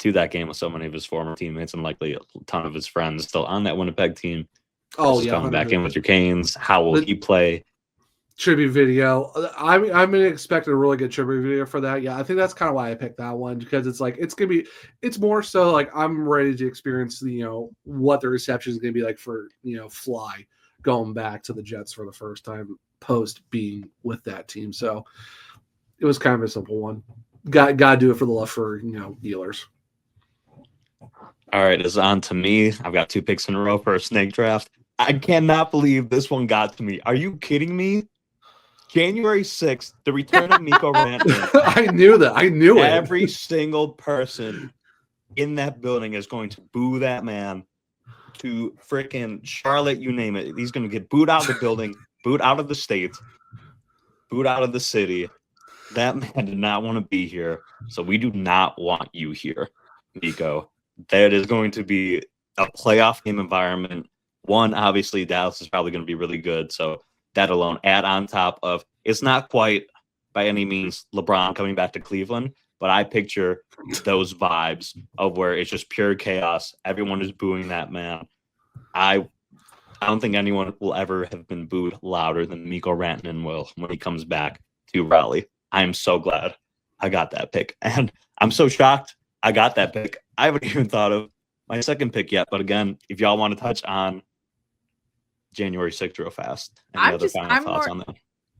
to that game with so many of his former teammates and likely a ton of his friends still on that Winnipeg team. Coming back in with your Canes. How will he play? Tribute video. I'm going to expect a really good tribute video for that. Yeah, I think that's kind of why I picked that one because it's like it's more so like I'm ready to experience what the reception is going to be like for Fly going back to the Jets for the first time post being with that team. So it was kind of a simple one. Got to do it for the love for Ehlers. All right, it's on to me. I've got 2 picks in a row for a snake draft. I cannot believe this one got to me. Are you kidding me? January 6th, the return of Mikko Rantanen. I knew that. I knew it. Every single person in that building is going to boo that man to freaking Charlotte, you name it. He's going to get booed out of the building, booed out of the state, booed out of the city. That man did not want to be here, so we do not want you here, Mikko. That is going to be a playoff game environment. One, obviously, Dallas is probably going to be really good. So that alone, add on top of, it's not quite by any means LeBron coming back to Cleveland, but I picture those vibes of where it's just pure chaos. Everyone is booing that man. I don't think anyone will ever have been booed louder than Mikko Rantanen will when he comes back to Raleigh. I am so glad I got that pick. And I'm so shocked I got that pick. I haven't even thought of my second pick yet. But again, if y'all want to touch on January 6th real fast, any other final thoughts on that?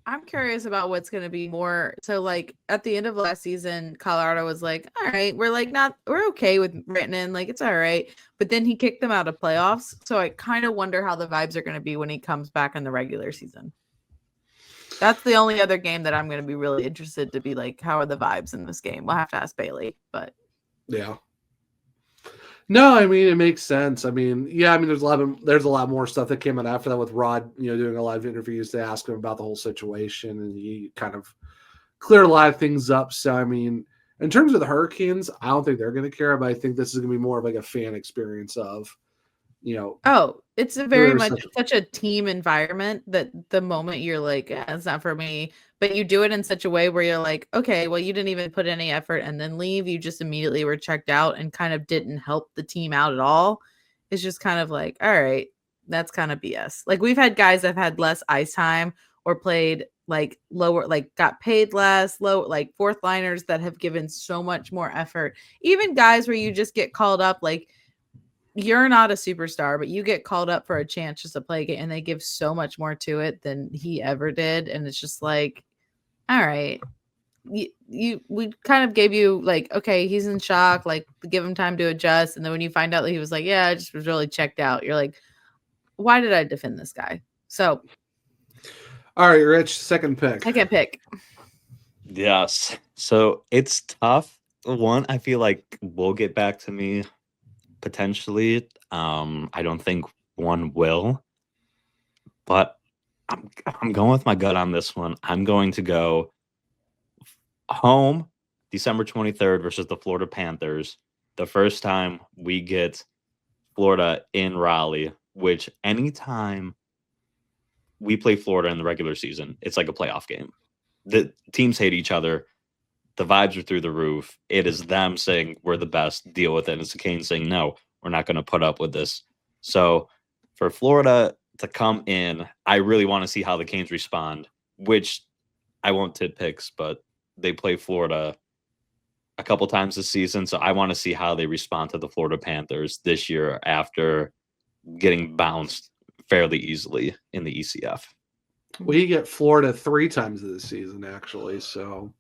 I'm curious about what's going to be more. So, like at the end of last season, Colorado was like, "All right, we're okay with Rantanen, like it's all right." But then he kicked them out of playoffs. So I kind of wonder how the vibes are going to be when he comes back in the regular season. That's the only other game that I'm going to be really interested to be like, how are the vibes in this game? We'll have to ask Bailey, but yeah. No, I mean, it makes sense. I mean, there's a lot more stuff that came out after that with Rod, doing a lot of interviews to ask him about the whole situation, and he kind of cleared a lot of things up. So, I mean, in terms of the Hurricanes, I don't think they're going to care, but I think this is going to be more of like a fan experience of, Oh, it's a very much such a team environment that the moment you're like, it's not for me, but you do it in such a way where you're like, okay, well, you didn't even put any effort and then leave. You just immediately were checked out and kind of didn't help the team out at all. It's just kind of like, all right, that's kind of BS. Like we've had guys that have had less ice time or played like lower, like got paid less, low, like fourth liners that have given so much more effort. Even guys where you just get called up, like, you're not a superstar, but you get called up for a chance just to play a game, and they give so much more to it than he ever did. And it's just like, all right, we kind of gave you like, okay, he's in shock, like give him time to adjust. And then when you find out that he was like, yeah, I just was really checked out, you're like, why did I defend this guy? So All right, Rich, second pick. Second pick. Yes. So it's tough. One, I feel like will get back to me potentially. I don't think one will, but I'm going with my gut on this one. I'm going to go home December 23rd versus the Florida Panthers. The first time we get Florida in Raleigh, which anytime we play Florida in the regular season, it's like a playoff game. The teams hate each other. The vibes are through the roof. It is them saying we're the best, deal with it. It's the Canes saying no, we're not going to put up with this. So for Florida to come in, I really want to see how the Canes respond, which I won't tit picks, but they play Florida a couple times this season. So I want to see how they respond to the Florida Panthers this year after getting bounced fairly easily in the ECF. We get Florida 3 times this season, actually. So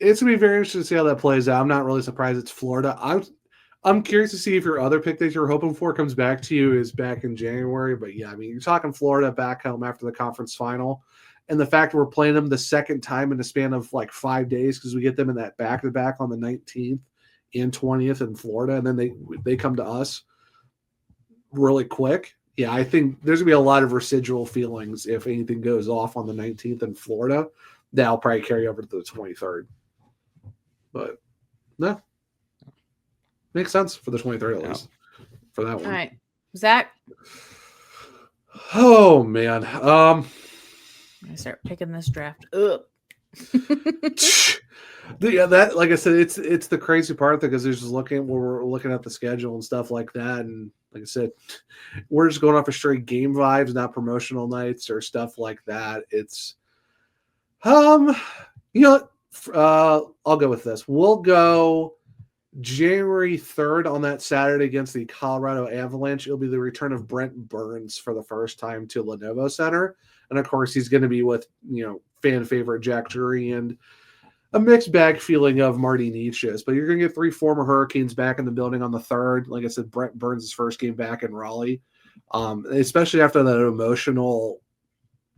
it's going to be very interesting to see how that plays out. I'm not really surprised it's Florida. I'm curious to see if your other pick that you're hoping for comes back to you is back in January. But yeah, I mean, you're talking Florida back home after the conference final. And the fact we're playing them the second time in the span of like 5 days because we get them in that back-to-back on the 19th and 20th in Florida. And then they come to us really quick. Yeah, I think there's going to be a lot of residual feelings if anything goes off on the 19th in Florida. That'll probably carry over to the 23rd. But no, makes sense for the 23rd at least for that one. All right, Zach. Oh man, I'm gonna start picking this draft up. Yeah, that like I said, it's the crazy part because there's just we're looking at the schedule and stuff like that, and like I said, we're just going off of straight game vibes, not promotional nights or stuff like that. It's you know. I'll go with this. We'll go January 3rd on that Saturday against the Colorado Avalanche. It'll be the return of Brent Burns for the first time to Lenovo Center. And of course, he's going to be with, fan favorite Jack Drury and a mixed bag feeling of Marty Nietzsche's. But you're going to get 3 former Hurricanes back in the building on the 3rd. Like I said, Brent Burns' first game back in Raleigh, especially after that emotional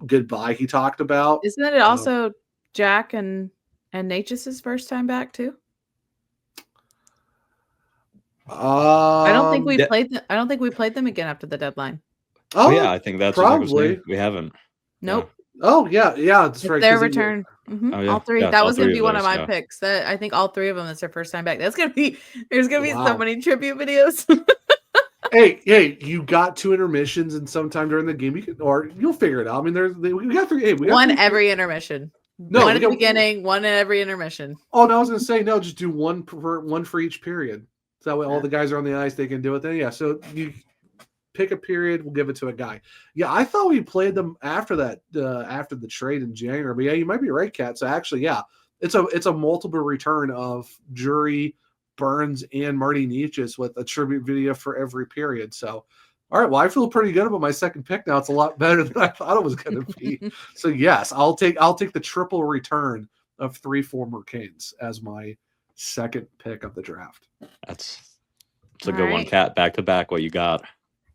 goodbye he talked about. Isn't it also Jack and Natchez' first time back too? I don't think we played them. I don't think we played them again after the deadline. Oh yeah, I think that's probably. We haven't. Nope. Yeah. Oh yeah, that's right. Their return. Mm-hmm. Oh, yeah. All 3. Yeah, that was going to be one of my those, picks. I think all 3 of them is their first time back. That's going to be. There's going to be so many tribute videos. hey, you got 2 intermissions and sometime during the game you'll figure it out. I mean, we got 3. Hey, we got one 3, every intermission. No, one at the beginning, one at every intermission. Oh no, I was going to say no. Just do one for each period. So that way, all the guys are on the ice. They can do it. Then yeah. So you pick a period. We'll give it to a guy. Yeah, I thought we played them after that, after the trade in January. But yeah, you might be right, Kat. So actually, yeah, it's a multiple return of Drury, Burns, and Marty Nietzsche's with a tribute video for every period. So. All right. Well, I feel pretty good about my second pick now. It's a lot better than I thought it was going to be. So yes, I'll take the triple return of 3 former Canes as my second pick of the draft. It's a good one, Kat. Back to back. What you got?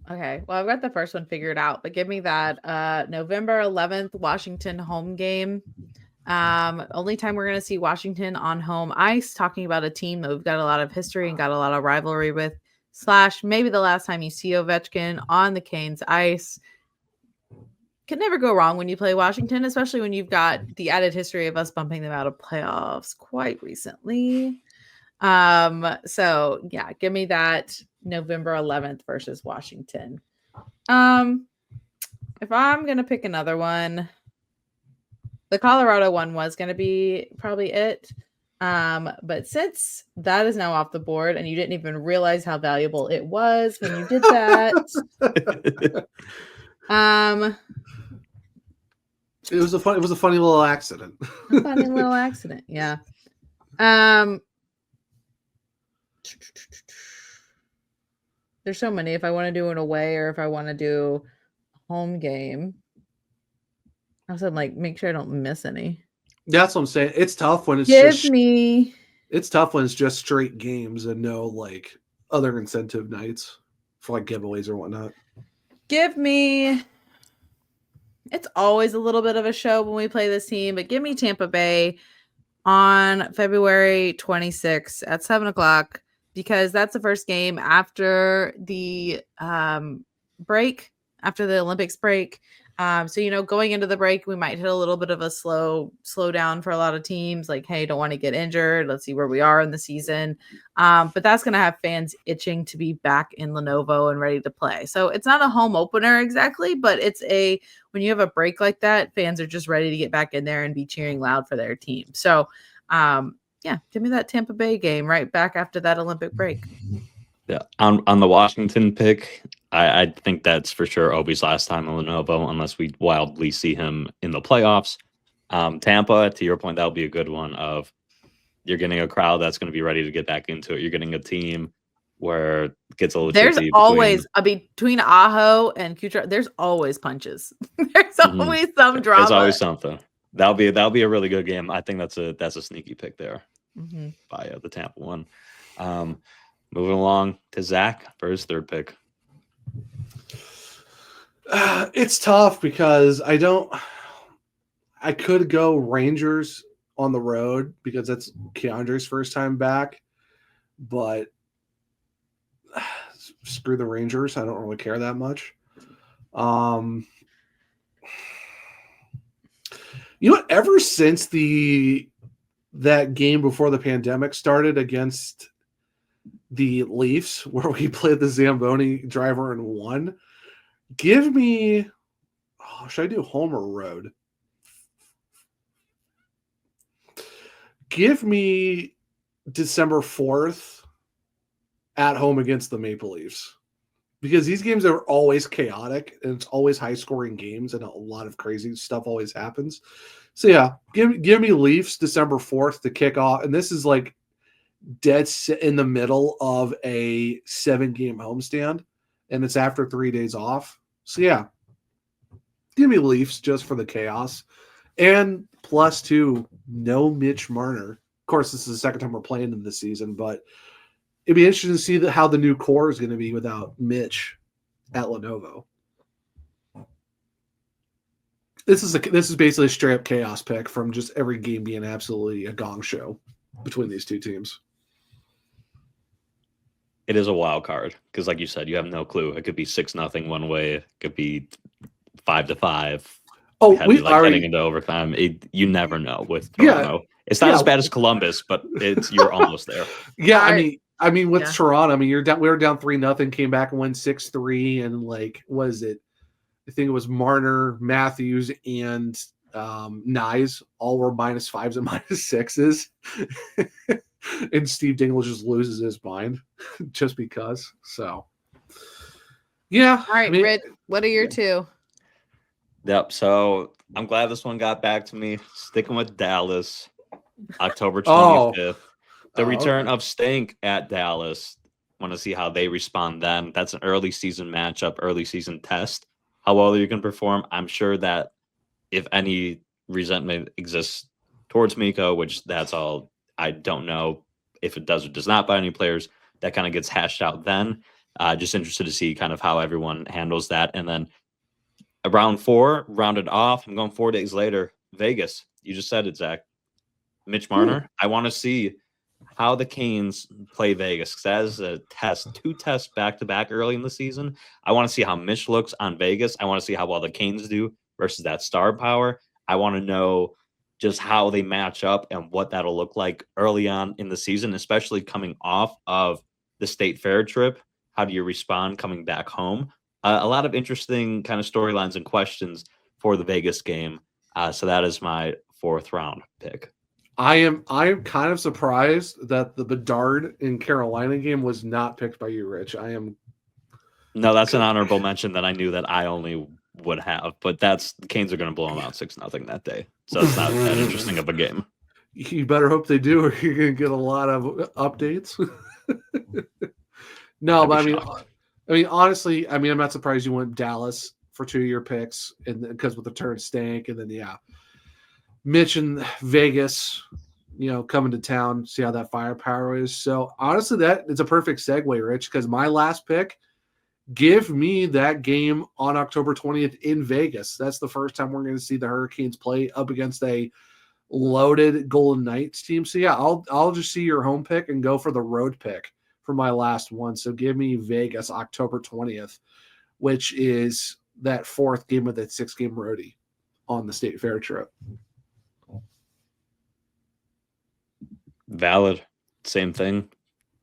Okay. Well, I've got the first one figured out, but give me that November 11th Washington home game. Only time we're going to see Washington on home ice. Talking about a team that we've got a lot of history and got a lot of rivalry with. / maybe the last time you see Ovechkin on the Canes ice. Can never go wrong when you play Washington, especially when you've got the added history of us bumping them out of playoffs quite recently. So yeah, give me that November 11th versus Washington. If I'm gonna pick another one, the Colorado one was gonna be probably it. But since that is now off the board and you didn't even realize how valuable it was when you did that. It was a funny little accident. A funny little accident, yeah. There's so many. If I want to do an away or if I want to do a home game. I said make sure I don't miss any. That's what I'm saying. It's tough when it's It's tough when it's just straight games and no other incentive nights for giveaways or whatnot. Give me it's always a little bit of a show when we play this team, but give me Tampa Bay on February 26th at 7:00 because that's the first game after the break, after the Olympics break. So, going into the break, we might hit a little bit of a slow down for a lot of teams. Like, hey, don't want to get injured. Let's see where we are in the season. But that's going to have fans itching to be back in Lenovo and ready to play. So it's not a home opener exactly, but when you have a break like that, fans are just ready to get back in there and be cheering loud for their team. So, give me that Tampa Bay game right back after that Olympic break. Yeah, on the Washington pick, I think that's for sure Obi's last time in Lenovo, unless we wildly see him in the playoffs. Tampa, to your point, that'll be a good one. Of you're getting a crowd that's going to be ready to get back into it. You're getting a team where it gets a little. There's always between Aho and Kucherov. There's always punches. There's always some drama. There's always something. That'll be a really good game. I think that's a sneaky pick there by the Tampa one. Moving along to Zach for his third pick. It's tough because I could go Rangers on the road because that's Keandre's first time back, but screw the Rangers. I don't really care that much. Ever since that game before the pandemic started against the Leafs, where we played the Zamboni driver and won, give me, should I do home or road? Give me December 4th at home against the Maple Leafs, because these games are always chaotic and it's always high scoring games and a lot of crazy stuff always happens. So yeah, give me Leafs December 4th to kick off. And this is like dead in the middle of a 7-game homestand, and it's after 3 days off. So yeah, give me Leafs just for the chaos. And +2, no Mitch Marner. Of course, this is the second time we're playing in this season, but it'd be interesting to see how the new core is going to be without Mitch at Lenovo. This is basically a straight up chaos pick from just every game being absolutely a gong show between these two teams. It is a wild card because, like you said, you have no clue. It could be 6-0 one way. It could be 5-5. Oh, heading into overtime. You never know with Toronto. Yeah, it's not as bad as Columbus, but you're almost there. Yeah, I mean, with Toronto, we were down 3-0, came back and won 6-3, and I think it was Marner, Matthews, and Nyes all were -5s and -6s. And Steve Dingle just loses his mind just because. So, yeah. All right, Rich, what are your two? Yep. So I'm glad this one got back to me. Sticking with Dallas, October 25th. The return of Stank at Dallas. Want to see how they respond then. That's an early season matchup, early season test. How well you can perform. I'm sure that if any resentment exists towards Mikko, which that's all, I don't know if it does or does not by any players, that kind of gets hashed out then. Just interested to see kind of how everyone handles that. And then round 4, rounded off. I'm going 4 days later. Vegas. You just said it, Zach. Mitch Marner. I want to see how the Canes play Vegas, because that is a test, 2 tests back-to-back early in the season. I want to see how Mitch looks on Vegas. I want to see how well the Canes do versus that star power. I want to know just how they match up and what that'll look like early on in the season, especially coming off of the State Fair trip. How do you respond coming back home? A lot of interesting kind of storylines and questions for the Vegas game. So that is my 4th round pick. I am kind of surprised that the Bedard in Carolina game was not picked by you, Rich. No, that's an honorable mention that I knew that I only would have, but the Canes are going to blow them out 6-0 that day. So it's not that interesting of a game. You better hope they do, or you're going to get a lot of updates. No, but I mean, honestly, I'm not surprised you went Dallas for 2 of your picks, and because with the turn Stank, and then Mitch and Vegas, coming to town, see how that firepower is. So honestly, that it's a perfect segue, Rich, because my last pick Give me that game on October 20th in Vegas. That's the first time we're going to see the Hurricanes play up against a loaded Golden Knights team. So yeah, I'll just see your home pick and go for the road pick for my last one. So give me Vegas October 20th, which is that fourth game of that 6-game roadie on the State Fair trip. Valid. Same thing.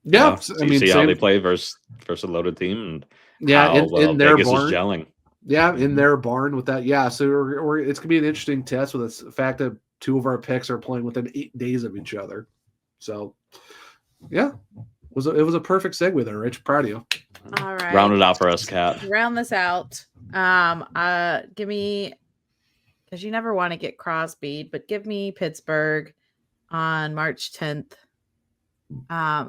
Yeah, so you see how they play versus a loaded team, and how in their Vegas barn is gelling. Yeah, in their barn with that. Yeah, so it's gonna be an interesting test with the fact that two of our picks are playing within 8 days of each other. So, yeah, it was a perfect segue there, Rich. Proud of you. All right, round it out for us, Kat. Round this out. Give me, because you never want to get Crosby, but give me Pittsburgh on March 10th.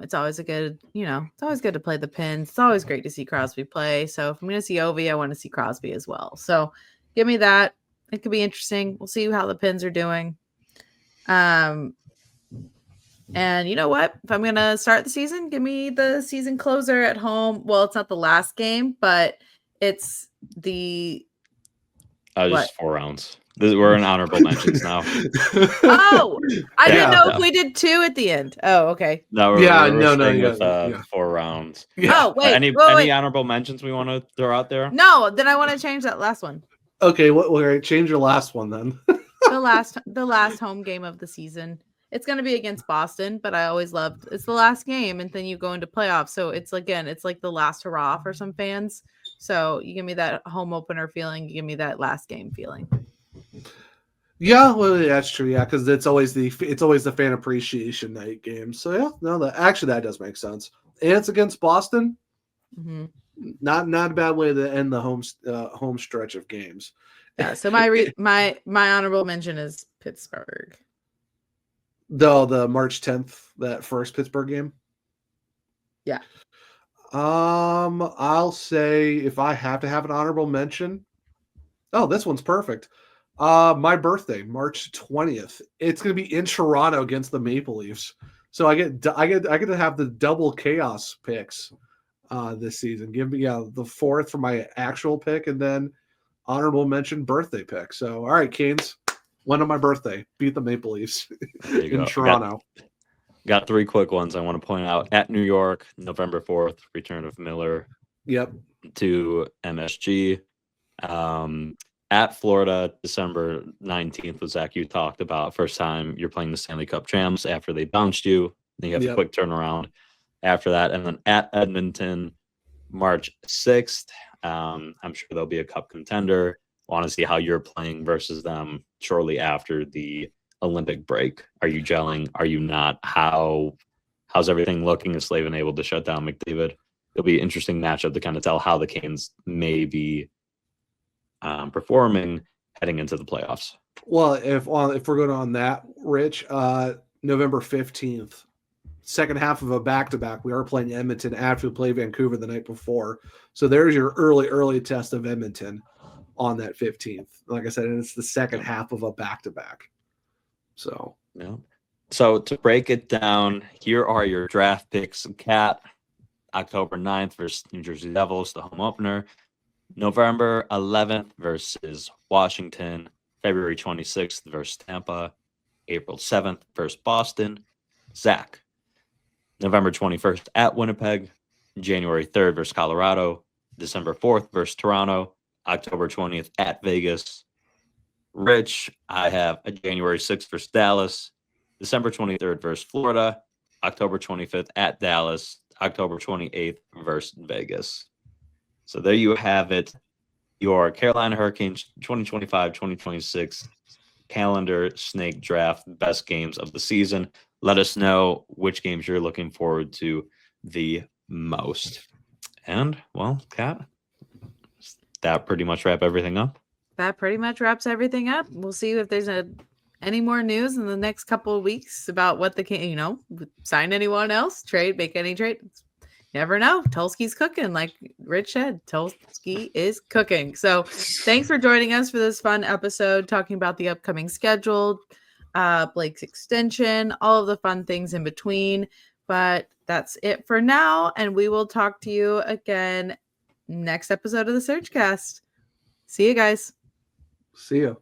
It's always it's always good to play the Pins. It's always great to see Crosby play. So if I'm going to see Ovi, I want to see Crosby as well. So give me that. It could be interesting. We'll see how the Pins are doing. And you know what? If I'm going to start the season, give me the season closer at home. Well, it's not the last game, but it's the just 4 rounds. We're in honorable mentions now. Oh, I didn't know if we did 2 at the end. Oh, okay. No, we're staying with 4 rounds. Yeah. Oh, wait. Any honorable mentions we want to throw out there? No, then I want to change that last one. Okay, change your last one then. the last home game of the season. It's going to be against Boston, but I always loved it's the last game, and then you go into playoffs. So it's like the last hurrah for some fans. So you give me that home opener feeling. You give me that last game feeling. Yeah, well, that's true. Yeah, because it's always the fan appreciation night game. So yeah, no, that does make sense. And it's against Boston. Mm-hmm. Not a bad way to end the home stretch of games. Yeah. So my honorable mention is Pittsburgh. Though the March 10th, that first Pittsburgh game. Yeah. I'll say if I have to have an honorable mention. Oh, this one's perfect. My birthday, March 20th. It's going to be in Toronto against the Maple Leafs. So I get to have the double chaos picks this season. Give me the fourth for my actual pick, and then honorable mention birthday pick. So all right, Canes, one on my birthday, beat the Maple Leafs in Toronto. Got 3 quick ones I want to point out. At New York, November 4th, return of Miller. Yep. To MSG. At Florida, December 19th, with Zach, you talked about first time you're playing the Stanley Cup champs after they bounced you. Then you have a quick turnaround after that. And then at Edmonton, March 6th, I'm sure there'll be a cup contender. Want to see how you're playing versus them shortly after the Olympic break. Are you gelling? Are you not? How's everything looking? Is Slavin able to shut down McDavid? It'll be an interesting matchup to kind of tell how the Canes may be performing heading into the playoffs. Well, if we're going on that, Rich, November 15th, second half of a back-to-back, we are playing Edmonton after we play Vancouver the night before. So there's your early test of Edmonton on that 15th. Like I said, and it's the second half of a back-to-back. So, yeah. So to break it down, here are your draft picks. Cat, October 9th versus New Jersey Devils, the home opener. November 11th versus Washington. February 26th versus Tampa. April 7th versus Boston. Zach, November 21st at Winnipeg. January 3rd versus Colorado. December 4th versus Toronto. October 20th at Vegas. Rich, I have a January 6th versus Dallas. December 23rd versus Florida. October 25th at Dallas. October 28th versus Vegas. So there you have it. Your Carolina Hurricanes 2025-2026 calendar snake draft, best games of the season. Let us know which games you're looking forward to the most. And, well, Kat, that pretty much wrap everything up? That pretty much wraps everything up. We'll see if there's any more news in the next couple of weeks about what sign anyone else, make any trade. Never know. Tulski's cooking, like Rich said. Tulski is cooking. So thanks for joining us for this fun episode talking about the upcoming schedule, Blake's extension, all of the fun things in between. But that's it for now, and we will talk to you again next episode of the Surgecast. See you guys. See ya.